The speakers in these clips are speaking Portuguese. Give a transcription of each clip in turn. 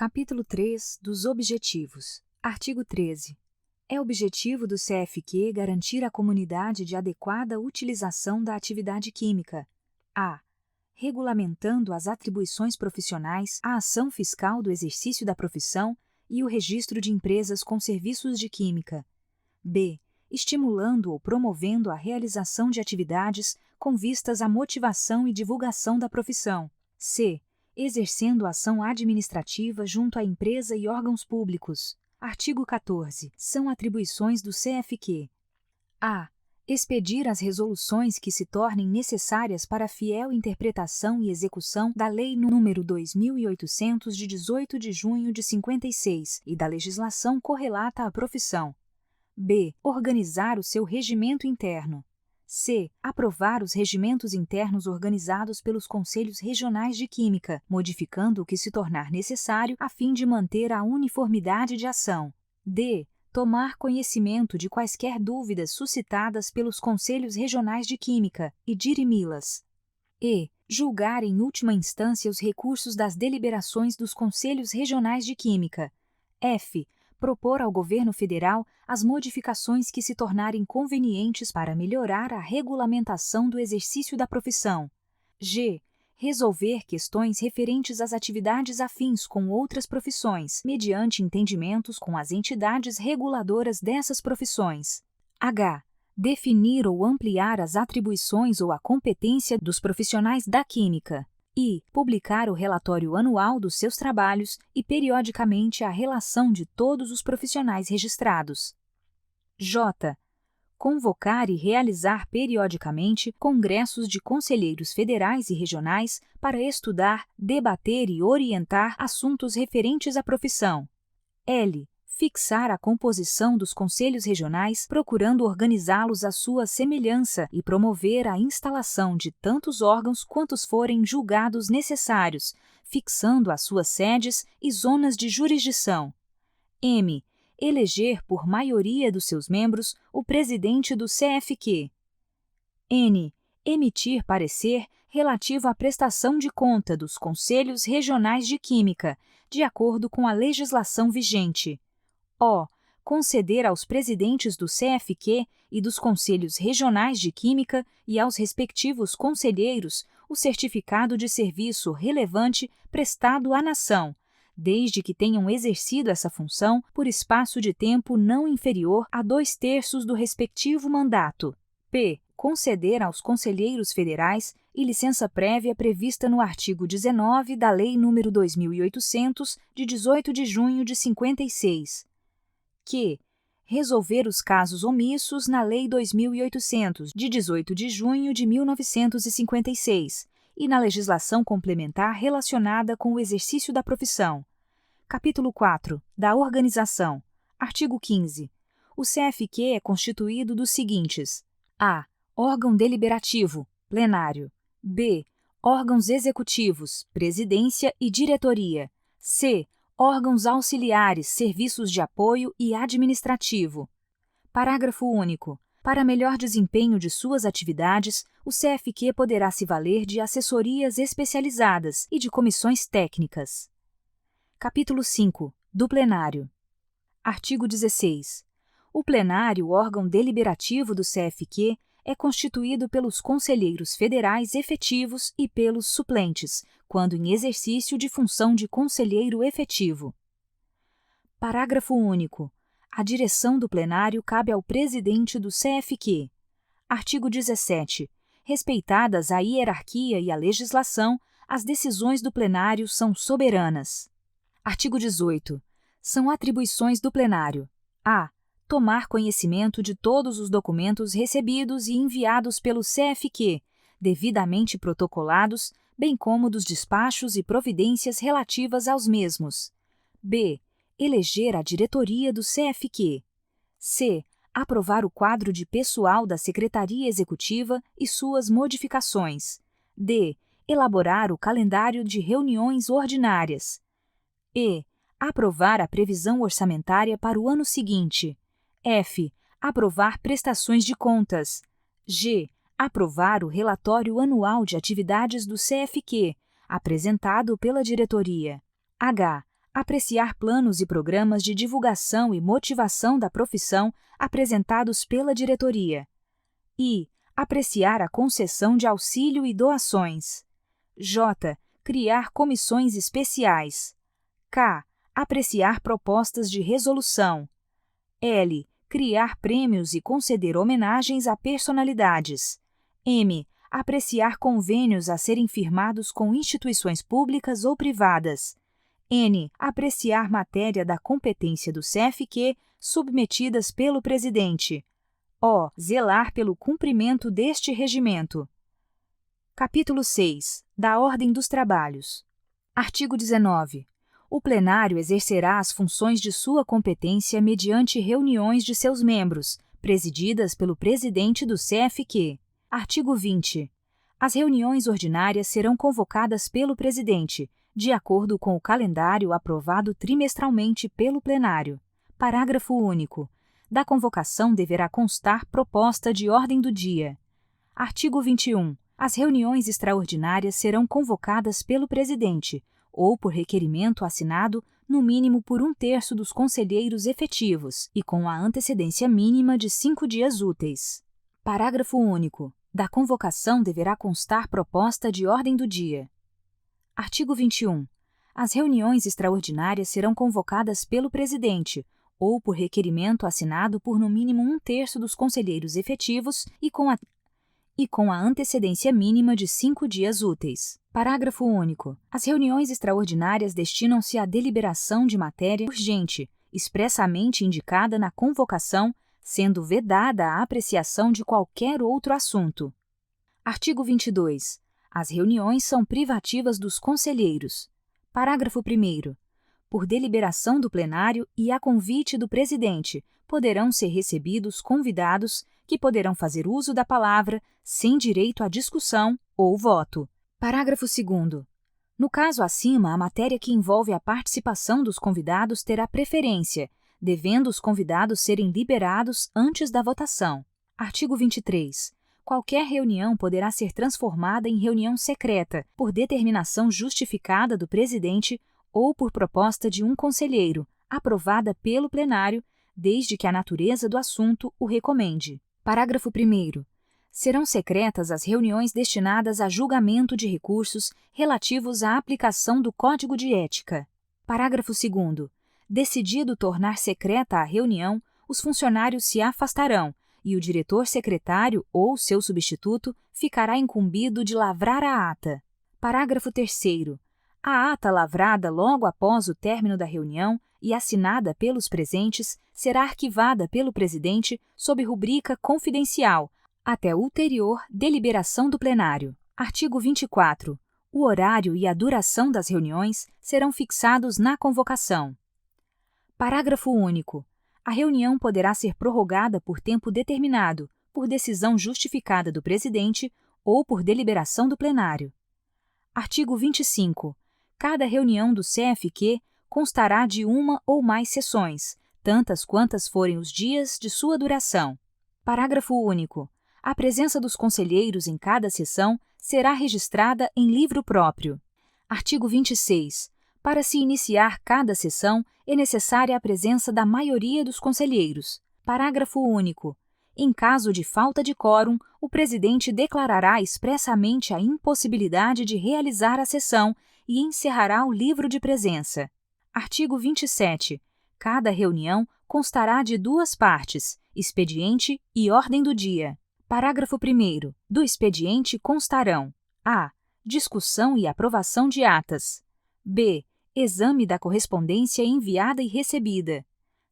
Capítulo 3 dos Objetivos. Artigo 13. É objetivo do CFQ garantir à comunidade de adequada utilização da atividade química. A. Regulamentando as atribuições profissionais, a ação fiscal do exercício da profissão e o registro de empresas com serviços de química. B. Estimulando ou promovendo a realização de atividades com vistas à motivação e divulgação da profissão. C. Exercendo ação administrativa junto à empresa e órgãos públicos. Artigo 14. São atribuições do CFQ. A. Expedir as resoluções que se tornem necessárias para a fiel interpretação e execução da Lei nº 2.800 de 18 de junho de 56 e da legislação correlata à profissão. B. Organizar o seu regimento interno. C. Aprovar os regimentos internos organizados pelos Conselhos Regionais de Química, modificando o que se tornar necessário a fim de manter a uniformidade de ação. D. Tomar conhecimento de quaisquer dúvidas suscitadas pelos Conselhos Regionais de Química e dirimi-las. E. Julgar em última instância os recursos das deliberações dos Conselhos Regionais de Química. F. Propor ao Governo Federal as modificações que se tornarem convenientes para melhorar a regulamentação do exercício da profissão. G. Resolver questões referentes às atividades afins com outras profissões, mediante entendimentos com as entidades reguladoras dessas profissões. H. Definir ou ampliar as atribuições ou a competência dos profissionais da química. I. Publicar o relatório anual dos seus trabalhos e, periodicamente, a relação de todos os profissionais registrados. J. Convocar e realizar periodicamente congressos de conselheiros federais e regionais para estudar, debater e orientar assuntos referentes à profissão. L. Fixar a composição dos conselhos regionais, procurando organizá-los à sua semelhança e promover a instalação de tantos órgãos quantos forem julgados necessários, fixando as suas sedes e zonas de jurisdição. M. Eleger por maioria dos seus membros o presidente do CFQ. N. Emitir parecer relativo à prestação de conta dos Conselhos Regionais de Química, de acordo com a legislação vigente. O. Conceder aos presidentes do CFQ e dos Conselhos Regionais de Química e aos respectivos conselheiros o certificado de serviço relevante prestado à nação, desde que tenham exercido essa função por espaço de tempo não inferior a 2/3 do respectivo mandato. P. Conceder aos conselheiros federais e licença prévia prevista no artigo 19 da Lei nº 2.800, de 18 de junho de 56. Q. Resolver os casos omissos na Lei 2.800, de 18 de junho de 1956, e na legislação complementar relacionada com o exercício da profissão. Capítulo 4. Da Organização. Artigo 15. O CFQ é constituído dos seguintes: a. Órgão deliberativo, plenário. B. Órgãos executivos, presidência e diretoria. C. Órgãos auxiliares, serviços de apoio e administrativo. Parágrafo único. Para melhor desempenho de suas atividades, o CFQ poderá se valer de assessorias especializadas e de comissões técnicas. Capítulo 5. Do plenário. Artigo 16. O plenário, órgão deliberativo do CFQ, é constituído pelos conselheiros federais efetivos e pelos suplentes, quando em exercício de função de conselheiro efetivo. Parágrafo único. A direção do plenário cabe ao presidente do CFQ. Artigo 17. Respeitadas a hierarquia e a legislação, as decisões do plenário são soberanas. Artigo 18. São atribuições do plenário: a. Tomar conhecimento de todos os documentos recebidos e enviados pelo CFQ, devidamente protocolados, bem como dos despachos e providências relativas aos mesmos. B. Eleger a diretoria do CFQ. C. Aprovar o quadro de pessoal da Secretaria Executiva e suas modificações. D. Elaborar o calendário de reuniões ordinárias. E. Aprovar a previsão orçamentária para o ano seguinte. F. Aprovar prestações de contas. G. Aprovar o relatório anual de atividades do CFQ, apresentado pela diretoria. H. Apreciar planos e programas de divulgação e motivação da profissão apresentados pela diretoria. I. Apreciar a concessão de auxílio e doações. J. Criar comissões especiais. K. Apreciar propostas de resolução. L. Criar prêmios e conceder homenagens a personalidades. M. Apreciar convênios a serem firmados com instituições públicas ou privadas. N. Apreciar matéria da competência do CFQ submetidas pelo presidente. O. Zelar pelo cumprimento deste regimento. Capítulo 6. Da Ordem dos Trabalhos. Artigo 19. O plenário exercerá as funções de sua competência mediante reuniões de seus membros, presididas pelo presidente do CFQ. Artigo 20. As reuniões ordinárias serão convocadas pelo presidente, de acordo com o calendário aprovado trimestralmente pelo plenário. Parágrafo único. Da convocação deverá constar proposta de ordem do dia. Artigo 21. As reuniões extraordinárias serão convocadas pelo presidente, ou por requerimento assinado, no mínimo por 1/3 dos conselheiros efetivos e com a antecedência mínima de 5 dias úteis. Parágrafo único. Da convocação deverá constar proposta de ordem do dia. Artigo 21. As reuniões extraordinárias serão convocadas pelo presidente, ou por requerimento assinado por no mínimo 1/3 dos conselheiros efetivos e com a antecedência mínima de 5 dias úteis. Parágrafo único. As reuniões extraordinárias destinam-se à deliberação de matéria urgente, expressamente indicada na convocação, sendo vedada a apreciação de qualquer outro assunto. Artigo 22. As reuniões são privativas dos conselheiros. Parágrafo 1º. Por deliberação do plenário e a convite do presidente, poderão ser recebidos convidados que poderão fazer uso da palavra sem direito à discussão ou voto. Parágrafo 2º. No caso acima, a matéria que envolve a participação dos convidados terá preferência, devendo os convidados serem liberados antes da votação. Artigo 23. Qualquer reunião poderá ser transformada em reunião secreta, por determinação justificada do presidente ou por proposta de um conselheiro, aprovada pelo plenário, desde que a natureza do assunto o recomende. Parágrafo 1º. Serão secretas as reuniões destinadas a julgamento de recursos relativos à aplicação do Código de Ética. Parágrafo 2º. Decidido tornar secreta a reunião, os funcionários se afastarão e o diretor-secretário ou seu substituto ficará incumbido de lavrar a ata. Parágrafo 3º. A ata lavrada logo após o término da reunião e assinada pelos presentes será arquivada pelo presidente sob rubrica confidencial, até ulterior deliberação do plenário. Artigo 24. O horário e a duração das reuniões serão fixados na convocação. Parágrafo único. A reunião poderá ser prorrogada por tempo determinado, por decisão justificada do presidente ou por deliberação do plenário. Artigo 25. Cada reunião do CFQ constará de uma ou mais sessões, tantas quantas forem os dias de sua duração. Parágrafo único. A presença dos conselheiros em cada sessão será registrada em livro próprio. Artigo 26. Para se iniciar cada sessão, é necessária a presença da maioria dos conselheiros. Parágrafo único. Em caso de falta de quórum, o presidente declarará expressamente a impossibilidade de realizar a sessão e encerrará o livro de presença. Artigo 27. Cada reunião constará de 2 partes, expediente e ordem do dia. Parágrafo 1º. Do expediente constarão: a. Discussão e aprovação de atas. b. Exame da correspondência enviada e recebida.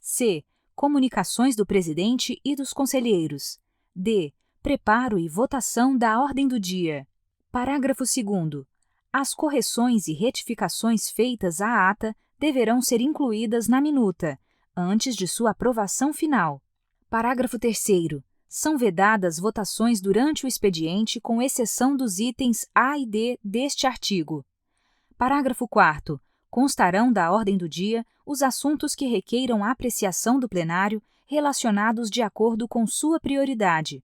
c. Comunicações do presidente e dos conselheiros. d. Preparo e votação da ordem do dia. Parágrafo 2º. As correções e retificações feitas à ata deverão ser incluídas na minuta, antes de sua aprovação final. Parágrafo 3º. São vedadas votações durante o expediente, com exceção dos itens A e D deste artigo. Parágrafo 4º. Constarão da ordem do dia os assuntos que requeiram apreciação do plenário, relacionados de acordo com sua prioridade.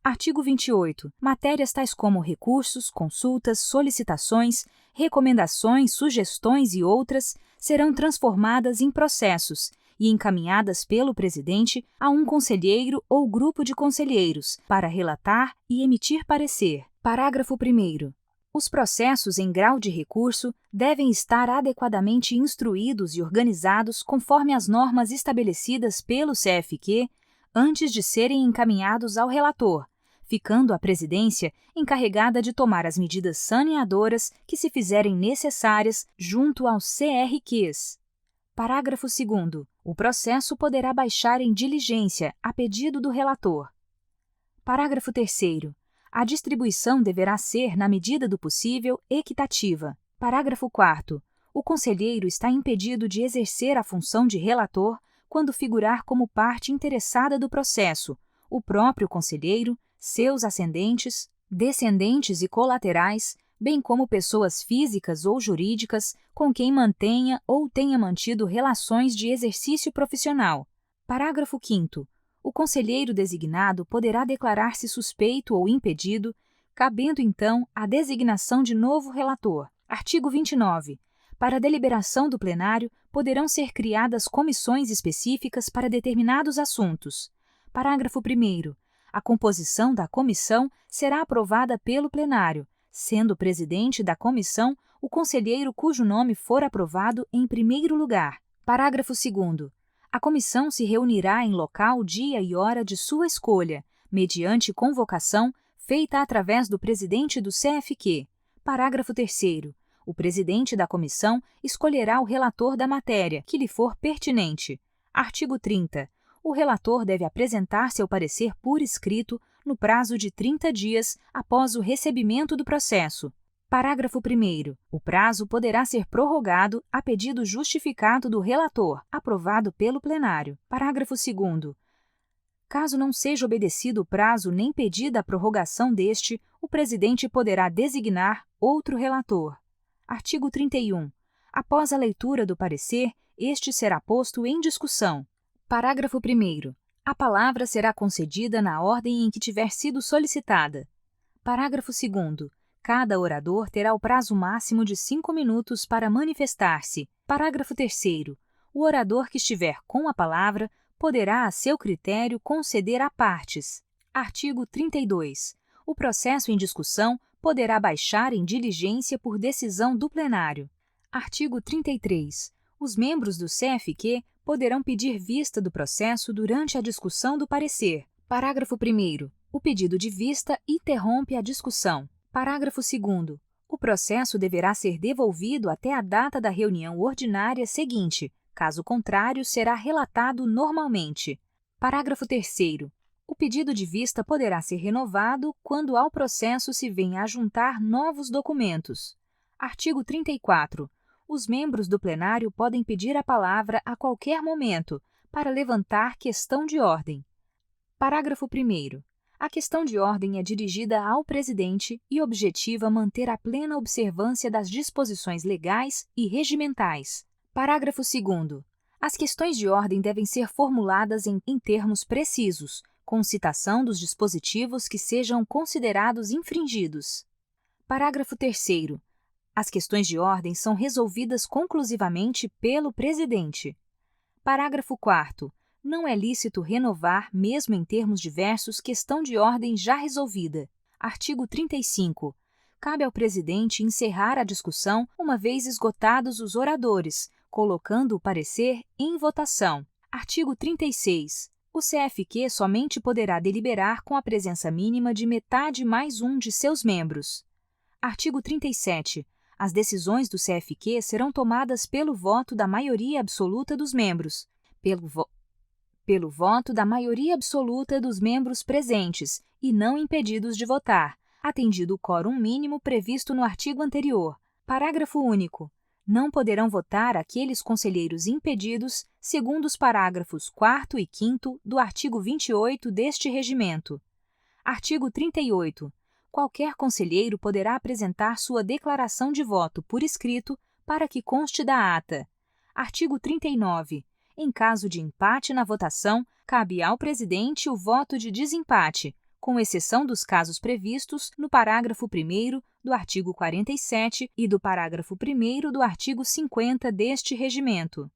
Artigo 28. Matérias tais como recursos, consultas, solicitações, recomendações, sugestões e outras serão transformadas em processos e encaminhadas pelo presidente a um conselheiro ou grupo de conselheiros para relatar e emitir parecer. Parágrafo 1º. Os processos em grau de recurso devem estar adequadamente instruídos e organizados conforme as normas estabelecidas pelo CFQ antes de serem encaminhados ao relator, ficando a presidência encarregada de tomar as medidas saneadoras que se fizerem necessárias junto aos CRQs. Parágrafo 2º. O processo poderá baixar em diligência a pedido do relator. Parágrafo 3º. A distribuição deverá ser, na medida do possível, equitativa. Parágrafo 4º. O conselheiro está impedido de exercer a função de relator quando figurar como parte interessada do processo, o próprio conselheiro, seus ascendentes, descendentes e colaterais, bem como pessoas físicas ou jurídicas com quem mantenha ou tenha mantido relações de exercício profissional. Parágrafo 5º. O conselheiro designado poderá declarar-se suspeito ou impedido, cabendo então a designação de novo relator. Artigo 29. Para a deliberação do plenário, poderão ser criadas comissões específicas para determinados assuntos. Parágrafo 1º. A composição da comissão será aprovada pelo plenário, sendo presidente da comissão o conselheiro cujo nome for aprovado em primeiro lugar. Parágrafo 2º. A comissão se reunirá em local, dia e hora de sua escolha, mediante convocação feita através do presidente do CFQ. Parágrafo 3º. O presidente da comissão escolherá o relator da matéria, que lhe for pertinente. Artigo 30. O relator deve apresentar seu parecer por escrito no prazo de 30 dias após o recebimento do processo. Parágrafo 1º. O prazo poderá ser prorrogado a pedido justificado do relator, aprovado pelo plenário. Parágrafo 2º. Caso não seja obedecido o prazo nem pedida a prorrogação deste, o presidente poderá designar outro relator. Artigo 31. Após a leitura do parecer, este será posto em discussão. Parágrafo 1º. A palavra será concedida na ordem em que tiver sido solicitada. Parágrafo 2º. Cada orador terá o prazo máximo de 5 minutos para manifestar-se. Parágrafo 3º. O orador que estiver com a palavra poderá, a seu critério, conceder a partes. Artigo 32. O processo em discussão poderá baixar em diligência por decisão do plenário. Artigo 33. Os membros do CFQ poderão pedir vista do processo durante a discussão do parecer. Parágrafo 1º. O pedido de vista interrompe a discussão. Parágrafo 2º. O processo deverá ser devolvido até a data da reunião ordinária seguinte. Caso contrário, será relatado normalmente. Parágrafo 3º. O pedido de vista poderá ser renovado quando ao processo se venha a juntar novos documentos. Artigo 34. Os membros do plenário podem pedir a palavra a qualquer momento para levantar questão de ordem. Parágrafo 1º. A questão de ordem é dirigida ao presidente e objetiva manter a plena observância das disposições legais e regimentais. Parágrafo 2º. As questões de ordem devem ser formuladas em termos precisos, com citação dos dispositivos que sejam considerados infringidos. Parágrafo 3º. As questões de ordem são resolvidas conclusivamente pelo presidente. Parágrafo 4º. Não é lícito renovar, mesmo em termos diversos, questão de ordem já resolvida. Artigo 35. Cabe ao presidente encerrar a discussão uma vez esgotados os oradores, colocando o parecer em votação. Artigo 36. O CFQ somente poderá deliberar com a presença mínima de metade mais um de seus membros. Artigo 37. As decisões do CFQ serão tomadas pelo voto da maioria absoluta dos membros, pelo voto da maioria absoluta dos membros presentes e não impedidos de votar, atendido o quórum mínimo previsto no artigo anterior. Parágrafo único. Não poderão votar aqueles conselheiros impedidos, segundo os parágrafos 4º e 5º do artigo 28 deste regimento. Artigo 38. Qualquer conselheiro poderá apresentar sua declaração de voto por escrito para que conste da ata. Artigo 39. Em caso de empate na votação, cabe ao presidente o voto de desempate, com exceção dos casos previstos no parágrafo 1º do artigo 47 e do parágrafo 1º do artigo 50 deste regimento.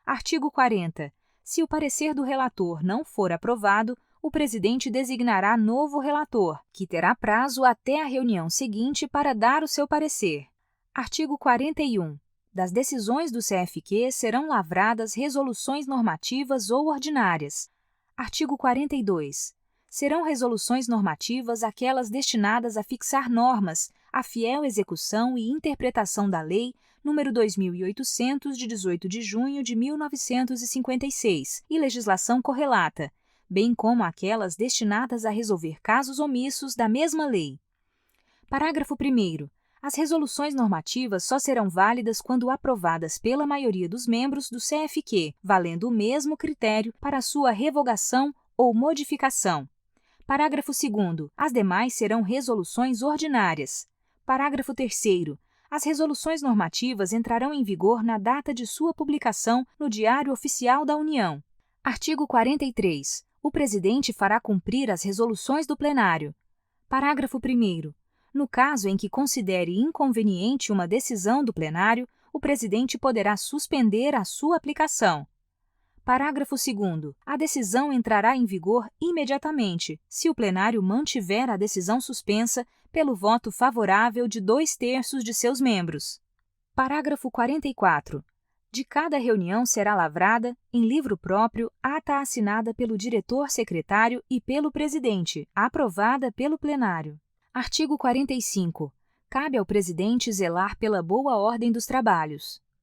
Artigo 40. Se o parecer do relator não for aprovado, o presidente designará novo relator, que terá prazo até a reunião seguinte para dar o seu parecer. Artigo 41. Das decisões do CFQ serão lavradas resoluções normativas ou ordinárias. Artigo 42. Serão resoluções normativas aquelas destinadas a fixar normas, a fiel execução e interpretação da Lei nº 2.800, de 18 de junho de 1956, e legislação correlata, bem como aquelas destinadas a resolver casos omissos da mesma lei. Parágrafo 1º. As resoluções normativas só serão válidas quando aprovadas pela maioria dos membros do CFQ, valendo o mesmo critério para sua revogação ou modificação. Parágrafo 2º. As demais serão resoluções ordinárias. Parágrafo 3º. As resoluções normativas entrarão em vigor na data de sua publicação no Diário Oficial da União. Artigo 43. O presidente fará cumprir as resoluções do plenário. Parágrafo 1º. No caso em que considere inconveniente uma decisão do plenário, o presidente poderá suspender a sua aplicação. Parágrafo 2º. A decisão entrará em vigor imediatamente, se o plenário mantiver a decisão suspensa pelo voto favorável de 2/3 de seus membros. Parágrafo 44. De cada reunião será lavrada, em livro próprio, ata assinada pelo diretor-secretário e pelo presidente, aprovada pelo plenário. Artigo 45. Cabe ao presidente zelar pela boa ordem dos trabalhos.